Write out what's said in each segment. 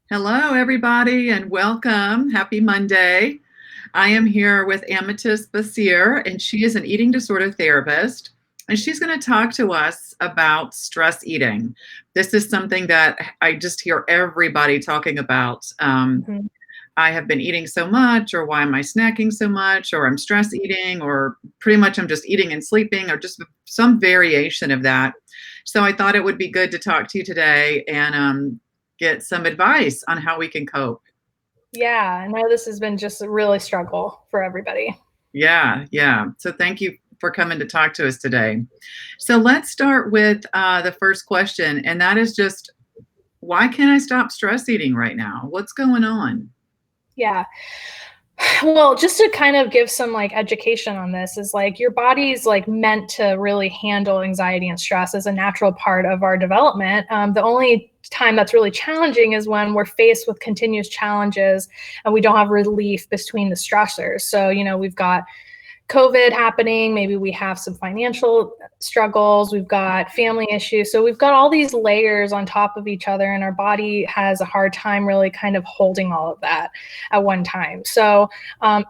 Hello, everybody, and welcome. Happy Monday. I am here with Ametis Bassir, and she is an eating disorder therapist, and she's going to talk to us about stress eating. This is something that I just hear everybody talking about. Mhm. I have been eating so much, or why am I snacking so much, or I'm stress eating, or pretty much I'm just eating and sleeping, or just some variation of that. So I thought it would be good to talk to you today and get some advice on how we can cope. Yeah, I know this has been just a really struggle for everybody. Yeah, yeah. So thank you for coming to talk to us today. So let's start with the first question, and that is just why can't I stop stress eating right now? What's going on? Yeah. Well, just to kind of give some education on this is your body's meant to really handle anxiety and stress as a natural part of our development. The only time that's really challenging is when we're faced with continuous challenges and we don't have relief between the stressors. So, we've got COVID happening, maybe we have some financial struggles, we've got family issues. So we've got all these layers on top of each other, and our body has a hard time really kind of holding all of that at one time. So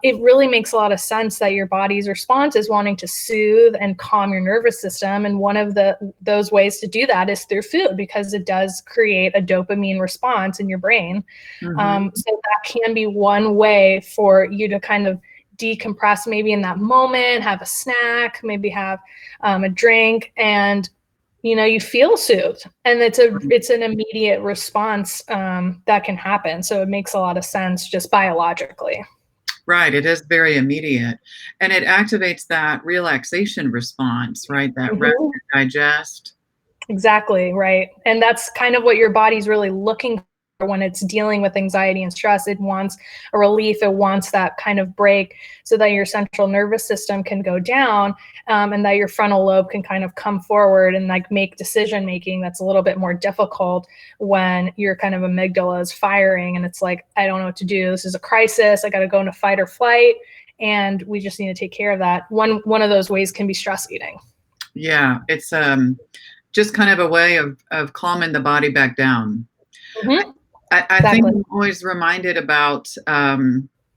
it really makes a lot of sense that your body's response is wanting to soothe and calm your nervous system. And one of those ways to do that is through food, because it does create a dopamine response in your brain. Hmm. So that can be one way for you to kind of decompress maybe in that moment, have a snack, maybe have a drink, and you feel soothed, and it's an immediate response that can happen. So it makes a lot of sense just biologically. Right, it is very immediate, and it activates that relaxation response, right? That rest Mhm. and digest. Exactly, right. And that's kind of what your body's really looking for when it's dealing with anxiety and stress. It wants a relief, it wants that kind of break so that your central nervous system can go down, and that your frontal lobe can kind of come forward and make decision making that's a little bit more difficult when your kind of amygdala is firing and it's like, I don't know what to do. This is a crisis. I got to go into fight or flight. And we just need to take care of that. One of those ways can be stress eating. Yeah, it's just kind of a way of calming the body back down. Mm-hmm. I think Exactly. I'm always reminded about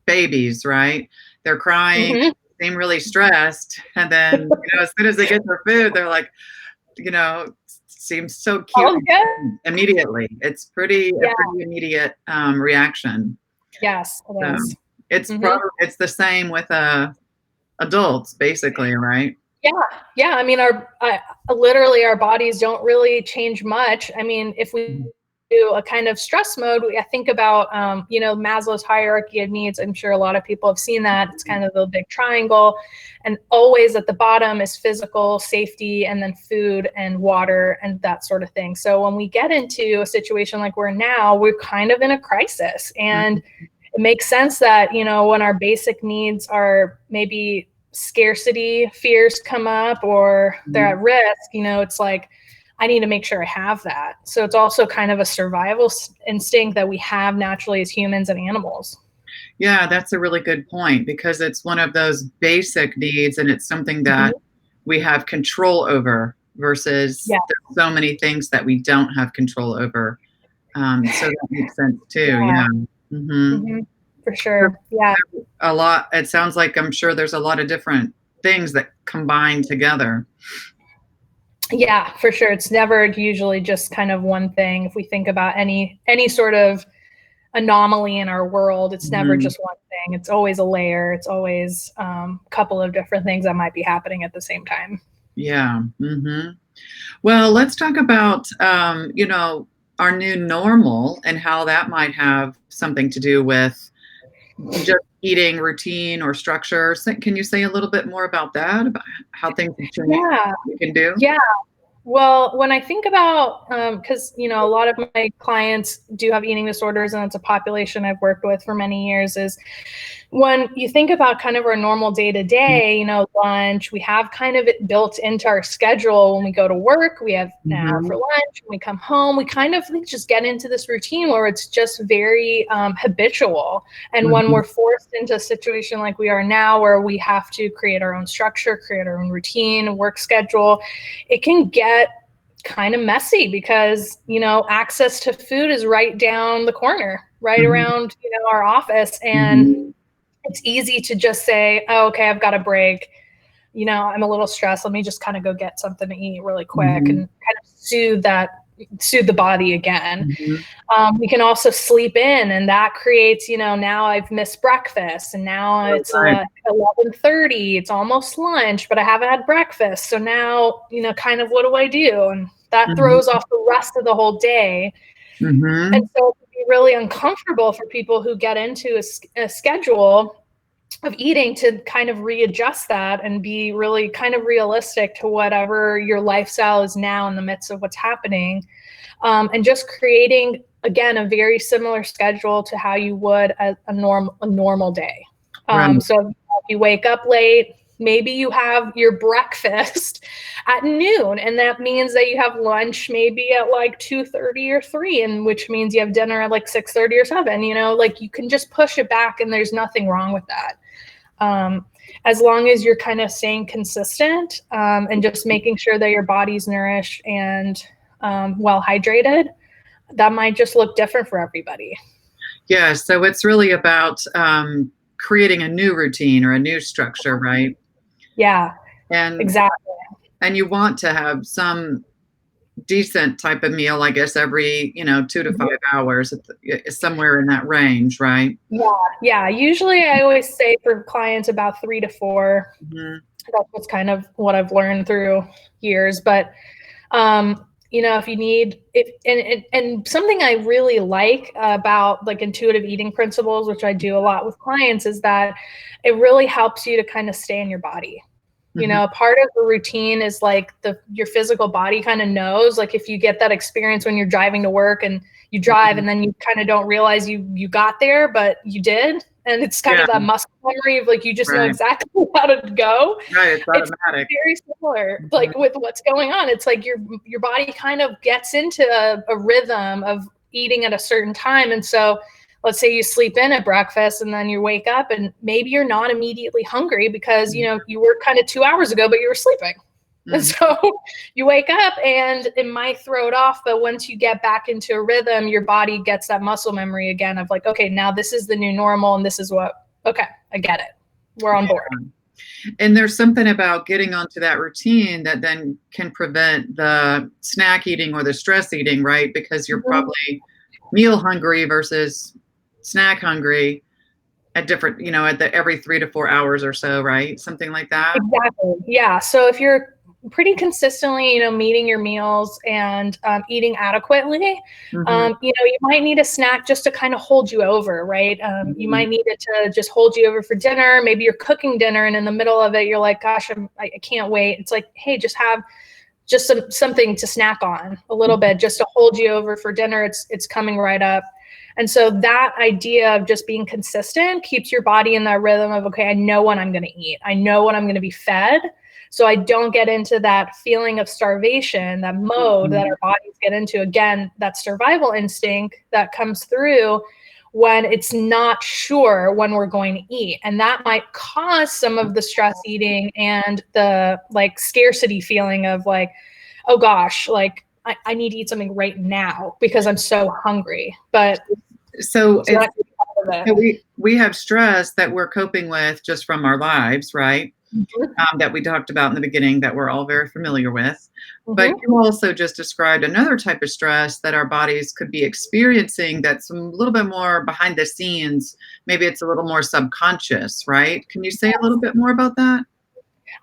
babies, right? They're crying, Mm-hmm. seem really stressed, and then as soon as they get their food, they're like, seems so cute All good. immediately. It's a Yeah. pretty immediate reaction. Yes, it So is. it's Mm-hmm. probably it's the same with adults, basically, right? Yeah, yeah. I mean, literally our bodies don't really change much. I mean, if we do a kind of stress mode, I think about Maslow's hierarchy of needs. I'm sure a lot of people have seen that. It's kind of the big triangle, and always at the bottom is physical safety, and then food and water and that sort of thing. So when we get into a situation like we're in now, we're kind of in a crisis, and it makes sense that when our basic needs are maybe scarcity fears come up or they're Mhm. at risk, it's like, I need to make sure I have that. So it's also kind of a survival instinct that we have naturally as humans and animals. Yeah, that's a really good point because it's one of those basic needs and it's something that Mhm. we have control over versus Yeah. there's so many things that we don't have control over. So that makes sense too. Yeah. Yeah. Hmm. Hmm. For sure. Yeah. A lot. It sounds like I'm sure there's a lot of different things that combine together. Yeah, for sure. It's never usually just kind of one thing. If we think about any sort of anomaly in our world, it's never Hmm. just one thing. It's always a layer. It's always a couple of different things that might be happening at the same time. Yeah. Well, let's talk about our new normal and how that might have something to do with just eating routine or structure. So can you say a little bit more about that, about how things have changed, Yeah. what you can do? Yeah. Well, when I think about, because a lot of my clients do have eating disorders, and it's a population I've worked with for many years, is when you think about kind of our normal day to day, lunch, we have kind of it built into our schedule. When we go to work, we have an hour for Mhm. lunch. When we come home, we kind of just get into this routine where it's just very habitual. And when Mhm. we're forced into a situation like we are now, where we have to create our own structure, create our own routine, work schedule, it can get kind of messy because, access to food is right down the corner, right around, our office. And it's easy to just say, oh, okay, I've got a break. I'm a little stressed. Let me just kind of go get something to eat really quick and kind of soothe the body again. We can also sleep in, and that creates, now I've missed breakfast, and now it's 11:30. It's almost lunch, but I haven't had breakfast. So now, kind of what do I do? And that throws off the rest of the whole day. And so it can be really uncomfortable for people who get into a schedule of eating to kind of readjust that and be really kind of realistic to whatever your lifestyle is now in the midst of what's happening. And just creating, again, a very similar schedule to how you would a normal day. So if you wake up late, maybe you have your breakfast at noon, and that means that you have lunch maybe at like 2:30 or 3, and which means you have dinner at like 6:30 or 7. Like you can just push it back, and there's nothing wrong with that. As long as you're kind of staying consistent and just making sure that your body's nourished and well hydrated, that might just look different for everybody. Yeah, so it's really about creating a new routine or a new structure, right? Yeah, And exactly. And you want to have some decent type of meal, I guess, every 2 to 5 hours, somewhere in that range, right? Yeah. Usually, I always say for clients about 3 to 4. That's what's kind of what I've learned through years. But if you need it, and something I really like about like intuitive eating principles, which I do a lot with clients, is that it really helps you to kind of stay in your body. Part of the routine is like your physical body kind of knows, like if you get that experience when you're driving to work and you drive and then you kind of don't realize you got there, but you did. And it's kind of that muscle memory of like, you just know exactly how to go. Right. It's automatic. It's very similar, like with what's going on. It's like your body kind of gets into a rhythm of eating at a certain time. And so let's say you sleep in at breakfast and then you wake up and maybe you're not immediately hungry because, you were kind of 2 hours ago, but you were sleeping. And so you wake up and it might throw it off. But once you get back into a rhythm, your body gets that muscle memory again of like, okay, now this is the new normal. And this is okay, I get it. We're on board. And there's something about getting onto that routine that then can prevent the snack eating or the stress eating, right? Because you're probably meal hungry versus snack hungry at different, at every 3 to 4 hours or so, right? Something like that. Exactly. Yeah. So if you're pretty consistently, meeting your meals and eating adequately, you might need a snack just to kind of hold you over, right? You might need it to just hold you over for dinner. Maybe you're cooking dinner and in the middle of it, you're like, gosh, I can't wait. It's like, hey, just have just something to snack on a little bit, just to hold you over for dinner. It's coming right up. And so that idea of just being consistent keeps your body in that rhythm of, okay, I know when I'm going to eat. I know when I'm going to be fed. So I don't get into that feeling of starvation, that mode that our bodies get into. Again, that survival instinct that comes through when it's not sure when we're going to eat. And that might cause some of the stress eating and the like scarcity feeling of like, oh gosh, like I need to eat something right now because I'm so hungry. But so we have stress that we're coping with just from our lives, right? That we talked about in the beginning that we're all very familiar with. But you also just described another type of stress that our bodies could be experiencing that's a little bit more behind the scenes. Maybe it's a little more subconscious, right? Can you say a little bit more about that?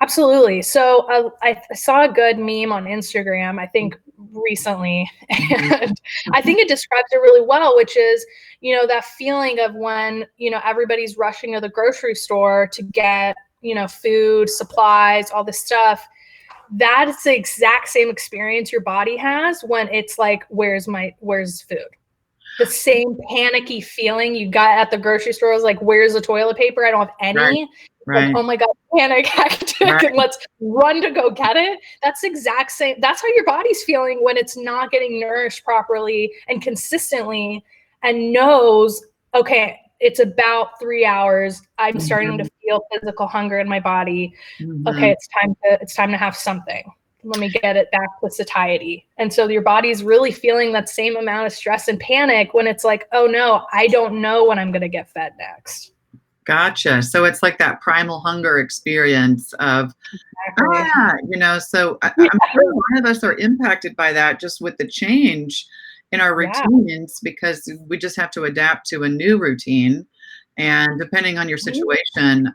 Absolutely. So I saw a good meme on Instagram, I think recently, and I think it describes it really well, which is, that feeling of when, everybody's rushing to the grocery store to get, food, supplies, all this stuff. That is the exact same experience your body has when it's like, where's food? The same panicky feeling you got at the grocery store is like, where's the toilet paper? I don't have any. Right. Like, oh my God, panic, hectic, and let's run to go get it. That's the exact same. That's how your body's feeling when it's not getting nourished properly and consistently and knows, okay, it's about 3 hours. I'm starting to feel physical hunger in my body. Okay, it's time to have something. let me get it back to satiety. And so your body's really feeling that same amount of stress and panic when it's like, oh no, I don't know when I'm going to get fed next. Gotcha. So it's like that primal hunger experience of, Exactly. so Yeah. I'm sure a lot of us are impacted by that just with the change in our Yeah. routines because we just have to adapt to a new routine. And depending on your situation,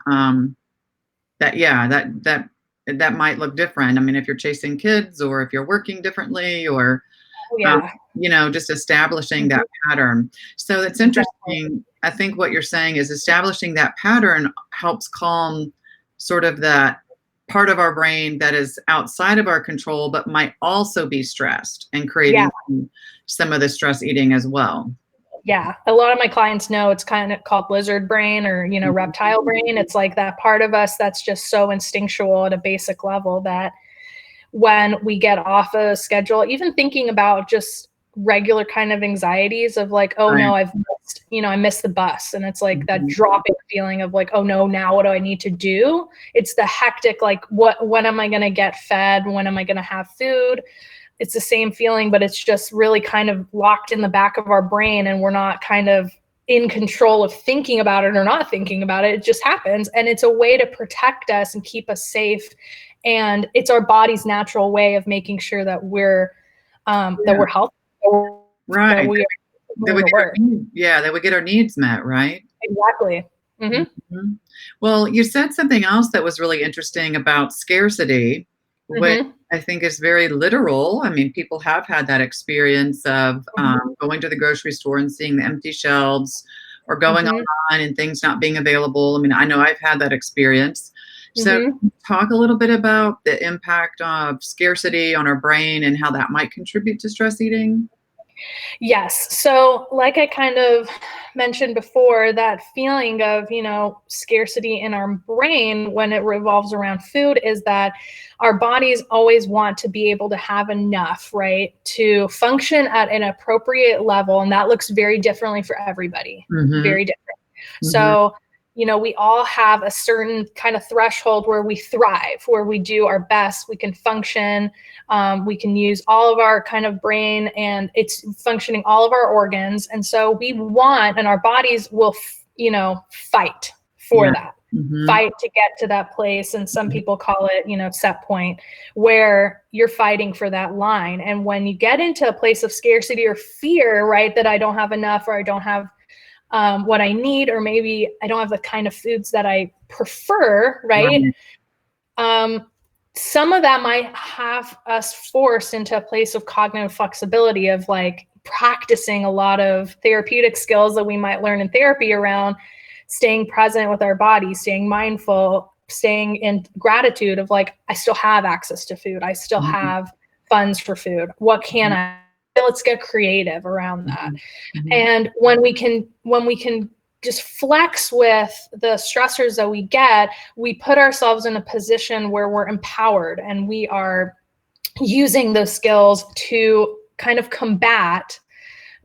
that might look different. I mean, if you're chasing kids or if you're working differently or Oh, um, yeah. just establishing that Mhm. pattern. So that's Exactly. interesting. I think what you're saying is establishing that pattern helps calm sort of that part of our brain that is outside of our control, but might also be stressed and Yeah. creating some of the stress eating as well. Yeah. A lot of my clients know it's kind of called lizard brain or, Mhm. reptile brain. It's like that part of us that's just so instinctual at a basic level that when we get off a schedule, even thinking about just regular kind of anxieties of like, oh no, Right. I missed the bus. And it's like that Mhm. dropping feeling of like, oh no, now what do I need to do? It's the hectic, like when am I going to get fed? When am I going to have food? It's the same feeling, but it's just really kind of locked in the back of our brain and we're not kind of in control of thinking about it or not thinking about it. It just happens. And it's a way to protect us and keep us safe. And it's our body's natural way of making sure that Yeah. we're healthy, that Right. we are That doing we the get our work. needs, yeah, that we get our needs met, right? Exactly. Hmm. Mhm. Well, you said something else that was really interesting about scarcity, which Hmm. I think is very literal. I mean, people have had that experience of going to the grocery store and seeing the empty shelves or going Hmm. online and things not being available. I mean, I know I've had that experience. So, Hmm. can you talk a little bit about the impact of scarcity on our brain and how that might contribute to stress eating? Yes. So, like I kind of mentioned before, that feeling of, scarcity in our brain when it revolves around food is that our bodies always want to be able to have enough, right, to function at an appropriate level. And that looks very differently for everybody, Hmm. very different. Hmm. So, we all have a certain kind of threshold where we thrive, where we do our best, we can function, we can use all of our kind of brain and it's functioning all of our organs. And so we want, and our bodies will, fight for Yeah. that, Hmm. fight to get to that place. And some people call it, set point where you're fighting for that line. And when you get into a place of scarcity or fear, right, that I don't have enough or I don't have what I need, or maybe I don't have the kind of foods that I prefer, right? Right. Um, some of that might have us forced into a place of cognitive flexibility of like practicing a lot of therapeutic skills that we might learn in therapy around staying present with our body, staying mindful, staying in gratitude of like, I still have access to food. I still Mhm. have funds for food. What can I? Let's get creative around that. Mhm. Mhm. And when we can just flex with the stressors that we get, we put ourselves in a position where we're empowered and we are using those skills to kind of combat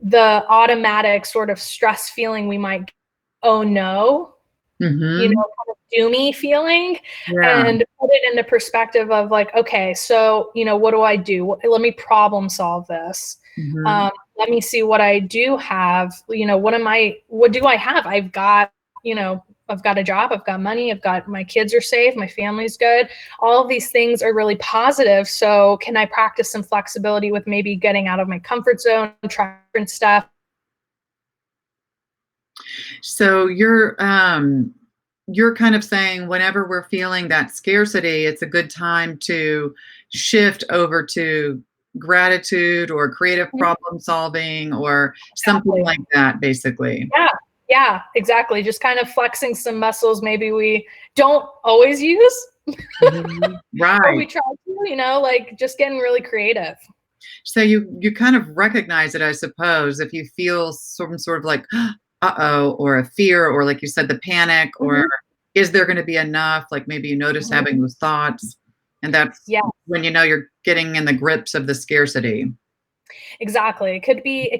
the automatic sort of stress feeling we might get. Oh no, Mhm. kind of doomy feeling, Yeah. and put it into perspective of like, okay, so, what do I do? Let me problem solve this. Mhm. Um, let me see what I do have. What do I have? I've got a job, I've got money, I've got my kids are safe, my family's good. All of these things are really positive. So can I practice some flexibility with maybe getting out of my comfort zone, try different stuff? So you're kind of saying whenever we're feeling that scarcity, it's a good time to shift over to gratitude or creative problem solving or something Exactly. like that, basically. Yeah, yeah, exactly. Just kind of flexing some muscles maybe we don't always use, Mhm. but we Right. try to, like just getting really creative. So you kind of recognize it, I suppose, if you feel some sort of like, uh-oh, or a fear, or like you said, the panic, or Mhm, is there going to be enough? Like maybe you notice mhm. having those thoughts, and that's Yeah, when you know you're getting in the grips of the scarcity. Exactly. It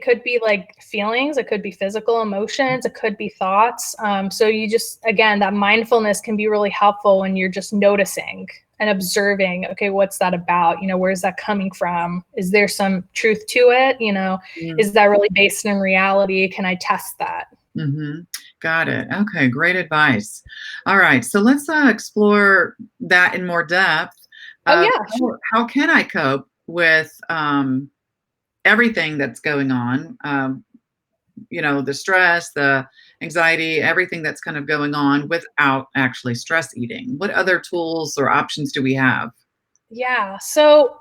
could be like feelings, it could be physical emotions, it could be thoughts. So you just, again, that mindfulness can be really helpful when you're just noticing and observing, okay, what's that about? Where's that coming from? Is there some truth to it? Is that really based in reality? Can I test that? Mm-hmm. Got it. Okay, great advice. All right, so let's explore that in more depth. Oh Uh, yeah, sure. how can I cope with everything that's going on? The stress, the anxiety, everything that's kind of going on without actually stress eating. What other tools or options do we have? Yeah. So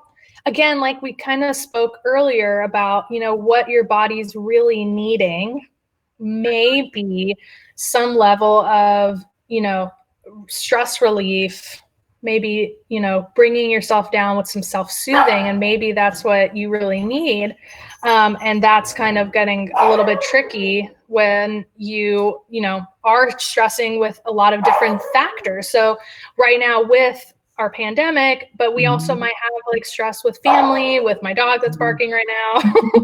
again, like we kind of spoke earlier about, what your body's really needing may be some level of, stress relief, maybe, bringing yourself down with some self-soothing, and maybe that's what you really need. And that's kind of getting a little bit tricky when you are stressing with a lot of different factors. So right now with our pandemic, but we also Mhm, might have like stress with family, with my dog that's mhm, barking right now,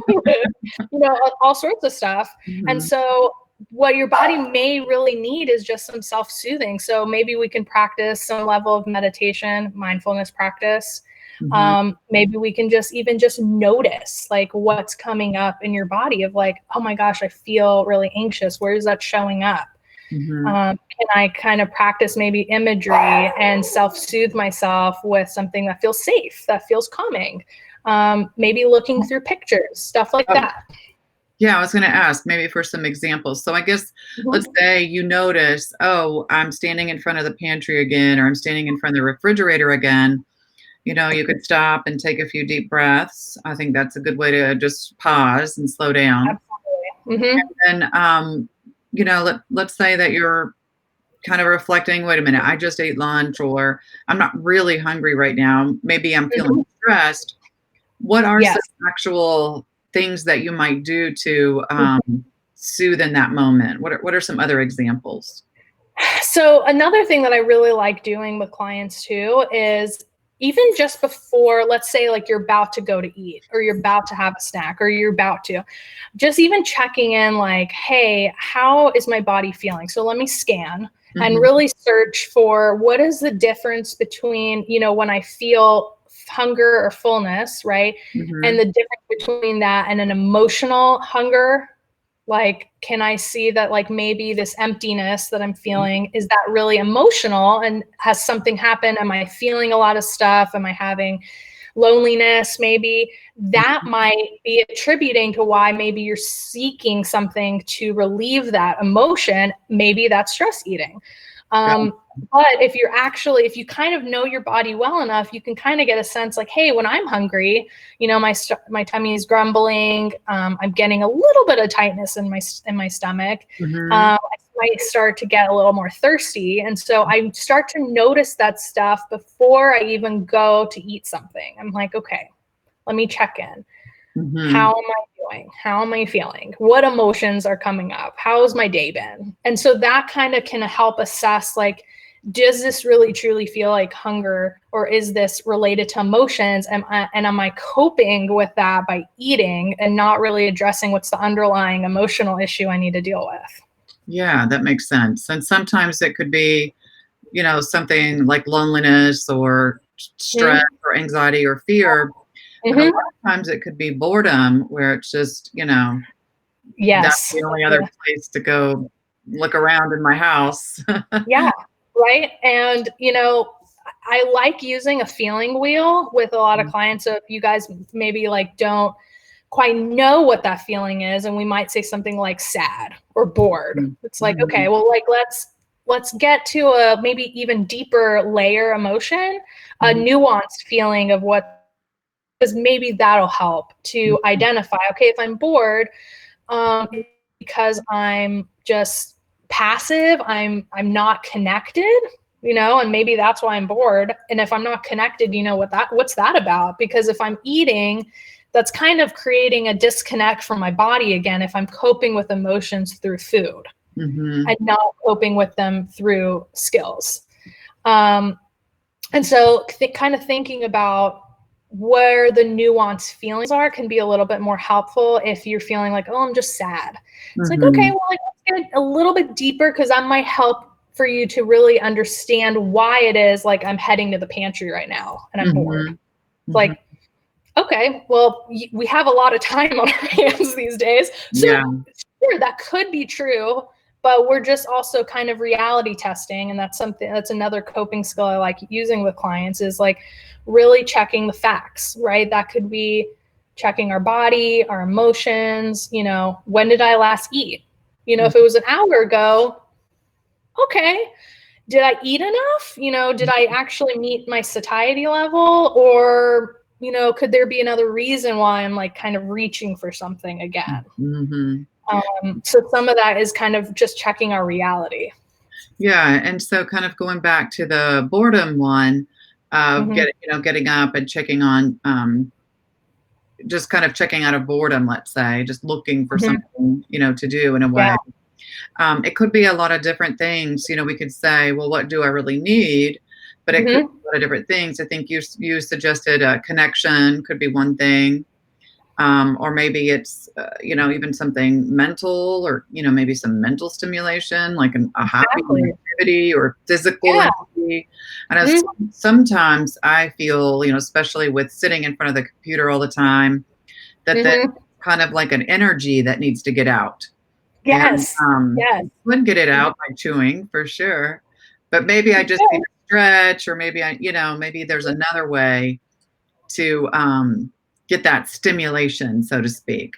with, all sorts of stuff. And mhm, so what your body may really need is just some self-soothing. So maybe we can practice some level of meditation, mindfulness practice. mhm, Maybe we can just notice like what's coming up in your body of like, oh my gosh, I feel really anxious. Where is that showing up? mhm. Can I kind of practice maybe imagery and self-soothe myself with something that feels safe, that feels calming? Maybe looking through pictures, stuff like Oh, that. yeah, I was going to ask maybe for some examples. So I guess let's Mhm. say you notice, oh, I'm standing in front of the pantry again, or I'm standing in front of the refrigerator again. You could stop and take a few deep breaths. I think that's a good way to just pause and slow down. Absolutely. And let's say that you're kind of reflecting, wait a minute, I just ate lunch, or I'm not really hungry right now. Maybe I'm feeling Mhm. stressed. What are some Yes. actual things that you might do to soothe in that moment? What are some other examples? So another thing that I really like doing with clients too is even just before, let's say like you're about to go to eat or you're about to have a snack or you're about to, just even checking in like, hey, how is my body feeling? So let me scan and Hmm. really search for what is the difference between, when I feel hunger or fullness, right? And Hmm. the difference between that and an emotional hunger. Like, can I see that like maybe this emptiness that I'm feeling, is that really emotional, and has something happened? Am I feeling a lot of stuff? Am I having loneliness? Maybe that might be attributing to why maybe you're seeking something to relieve that emotion. Maybe that's stress eating. Got But if you kind of know your body well enough, you can kind of get a sense like, hey, when I'm hungry, my tummy is grumbling. I'm getting a little bit of tightness in my stomach. hmm. I might start to get a little more thirsty, and so I start to notice that stuff before I even go to eat something. I'm like, okay, let me check in. Hmm. How am I doing? How am I feeling? What emotions are coming up? How's my day been? And so that kind of can help assess like, does this really truly feel like hunger, or is this related to emotions? Am I coping with that by eating and not really addressing what's the underlying emotional issue I need to deal with? Yeah, that makes sense. And sometimes it could be, something like loneliness or stress Mm-hmm. or anxiety or fear. But a lot Mm-hmm. of times it could be boredom where it's just, that's Yes. the only other place to go look around in my house. Yeah, right. And, I like using a feeling wheel with a lot of clients. So if you guys maybe like don't quite know what that feeling is, and we might say something like sad or bored. It's like, okay, Mhm. well, like let's get to a maybe even deeper layer emotion, a Mhm. nuanced feeling of what, because maybe that'll help to Mhm. identify, okay, if I'm bored, um, because I'm just passive, I'm not connected, and maybe that's why I'm bored. And if I'm not connected, what's that about? Because if I'm eating, that's kind of creating a disconnect from my body again if I'm coping with emotions through food Mhm. and not coping with them through skills. Um, and so kind of thinking about where the nuanced feelings are can be a little bit more helpful. If you're feeling like, oh, I'm just sad. It's like, okay, well, like, let's get a little bit deeper, because that might help for you to really understand why it is like I'm heading to the pantry right now and I'm bored. It's like, okay, well, we have a lot of time on our hands these days. So sure, that could be true, but we're just also kind of reality testing. And that's another coping skill I like using with clients, is like really checking the facts, right? That could be checking our body, our emotions, when did I last eat? If it was an hour ago, okay, did I eat enough? Did I actually meet my satiety level? Or, could there be another reason why I'm like kind of reaching for something again? So some of that is kind of just checking our reality. Yeah. And so kind of going back to the boredom one of getting up and checking on, just kind of checking out of boredom, let's say, just looking for something, to do in a way. It could be a lot of different things. We could say, well, what do I really need? But it could be a lot of different things. I think you suggested a connection could be one thing. Or maybe it's, even something mental, or, maybe some mental stimulation, like a happy activity or physical activity. And sometimes I feel, especially with sitting in front of the computer all the time, that there's kind of like an energy that needs to get out. Yes. And you would get it out by chewing, for sure. But maybe I just need to stretch, or maybe maybe there's another way to get that stimulation, so to speak.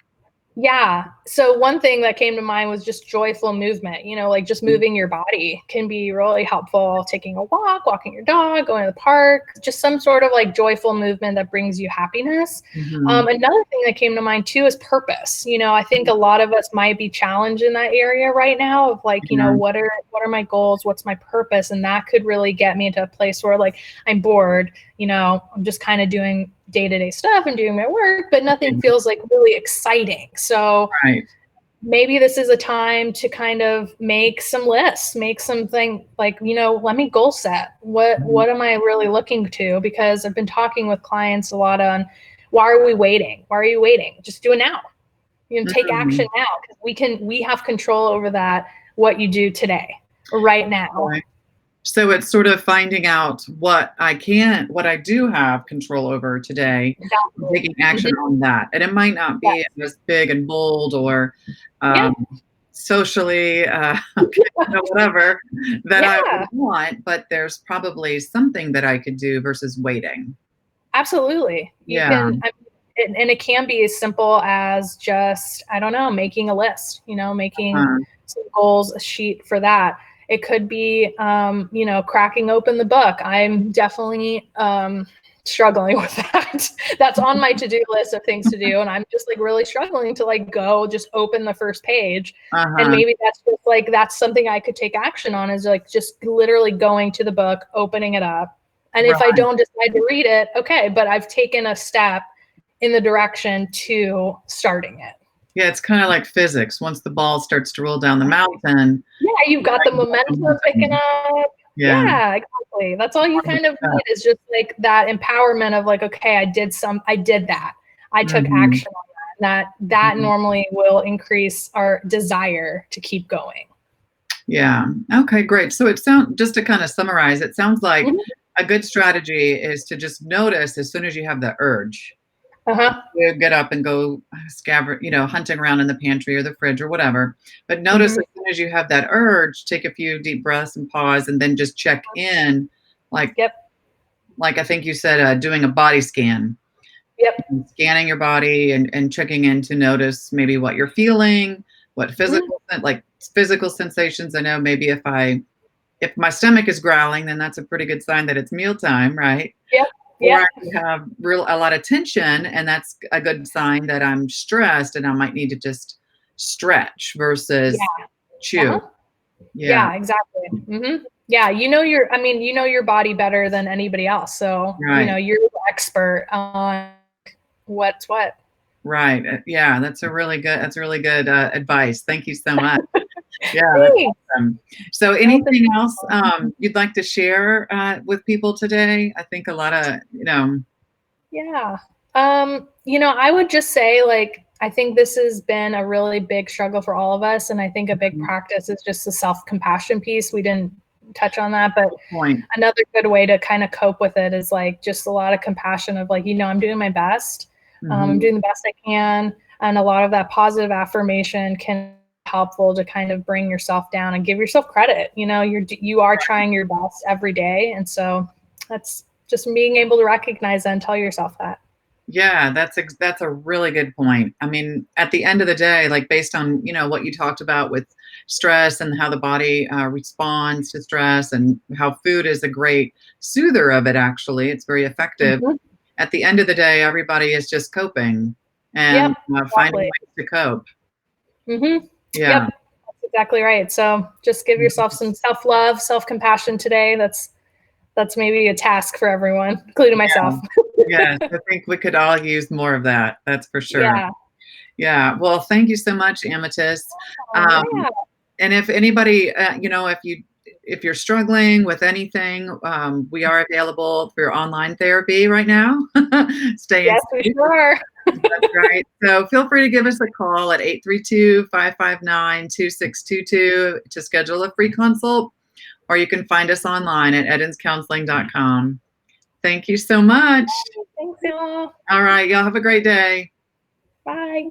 Yeah. So one thing that came to mind was just joyful movement, like just moving your body can be really helpful. Taking a walk, walking your dog, going to the park, just some sort of like joyful movement that brings you happiness. Another thing that came to mind too is purpose. I think a lot of us might be challenged in that area right now of like, what are my goals? What's my purpose? And that could really get me into a place where like I'm bored, I'm just kind of doing day-to-day stuff and doing my work, but nothing feels like really exciting. So maybe this is a time to kind of make some lists, make something like, let me goal set. What am I really looking to? Because I've been talking with clients a lot on, why are we waiting? Why are you waiting? Just do it now. Take action now, because we have control over that, what you do today or right now. So it's sort of finding out what I do have control over today, taking action on that. And it might not be as big and bold or socially, whatever that I would want, but there's probably something that I could do versus waiting. Absolutely. You can, and it can be as simple as just, I don't know, making a list, making some goals, a sheet for that. It could be, cracking open the book. I'm definitely struggling with that. That's on my to-do list of things to do. And I'm just like really struggling to like go just open the first page. And maybe that's just like, that's something I could take action on, is like just literally going to the book, opening it up. And if I don't decide to read it, okay, but I've taken a step in the direction to starting it. Yeah, it's kind of like physics. Once the ball starts to roll down the mountain. Yeah, you've got the momentum picking up. Yeah, exactly. That's all you kind of need, is just like that empowerment of like, okay, I did that. I took action on that. That normally will increase our desire to keep going. Yeah. Okay, great. So just to kind of summarize, it sounds like a good strategy is to just notice as soon as you have the urge. You get up and go hunting around in the pantry or the fridge or whatever. But notice as soon as you have that urge, take a few deep breaths and pause, and then just check in, like I think you said, doing a body scan. Scanning your body and checking in to notice maybe what you're feeling, what physical sensations. I know maybe if my stomach is growling, then that's a pretty good sign that it's mealtime, right? Or I have a lot of tension, and that's a good sign that I'm stressed, and I might need to just stretch versus chew. Yeah, exactly. Yeah, you know your body better than anybody else. So you're the expert on what's what. Right. Yeah, that's really good advice. Thank you so much. Yeah, that's awesome. So anything else you'd like to share with people today? I think a lot of, Yeah. I would just say, like, I think this has been a really big struggle for all of us. And I think a big Mhm. practice is just the self-compassion piece. We didn't touch on that, but Good point. another good way to kind of cope with it is like just a lot of compassion of like, I'm doing my best. I'm Mhm. doing the best I can. And a lot of that positive affirmation can be helpful to kind of bring yourself down and give yourself credit. You are trying your best every day. And so that's just being able to recognize that and tell yourself that. Yeah, that's a really good point. I mean, at the end of the day, like based on what you talked about with stress and how the body responds to stress, and how food is a great soother of it. Actually, it's very effective. Mhm. At the end of the day, everybody is just coping Yep, and finding exactly. ways to cope. Mhm. Yep, Yeah. that's exactly right. So just give yourself some self-love, self-compassion today. That's maybe a task for everyone, including myself. Yeah. Yes, I think we could all use more of that. That's for sure. Yeah. Yeah. Well, thank you so much, Amethyst. Oh, Um, yeah. and if anybody, if you're struggling with anything, we are available for online therapy right now. Staying Yes, we safe. sure are. That's right. So feel free to give us a call at 832-559-2622 to schedule a free consult, or you can find us online at edenscounseling.com. Thank you so much. Thanks, y'all. All right. Y'all have a great day. Bye.